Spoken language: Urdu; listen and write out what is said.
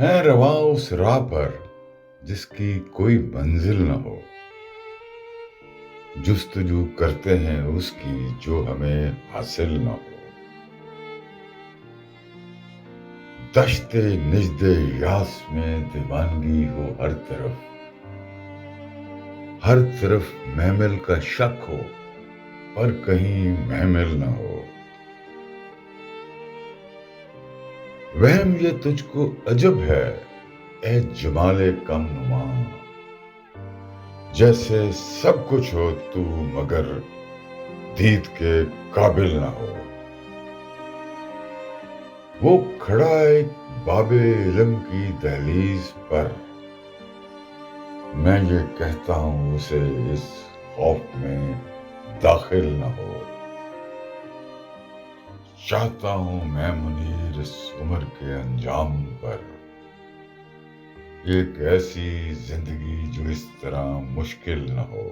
ہیں رواں اس راہ پر جس کی کوئی منزل نہ ہو، جستجو کرتے ہیں اس کی جو ہمیں حاصل نہ ہو۔ دشت نجد یاس میں دیوانگی ہو ہر طرف محمل کا شک ہو پر کہیں محمل نہ ہو۔ وہم یہ تجھ کو عجب ہے اے جمال کم نما، جیسے سب کچھ ہو تو مگر دید کے قابل نہ ہو۔ وہ کھڑا ایک باب علم کی دہلیز پر، میں یہ کہتا ہوں اسے اس خوف میں داخل نہ ہو۔ چاہتا ہوں میں منیر اس عمر کے انجام پر ایک ایسی زندگی جو اس طرح مشکل نہ ہو۔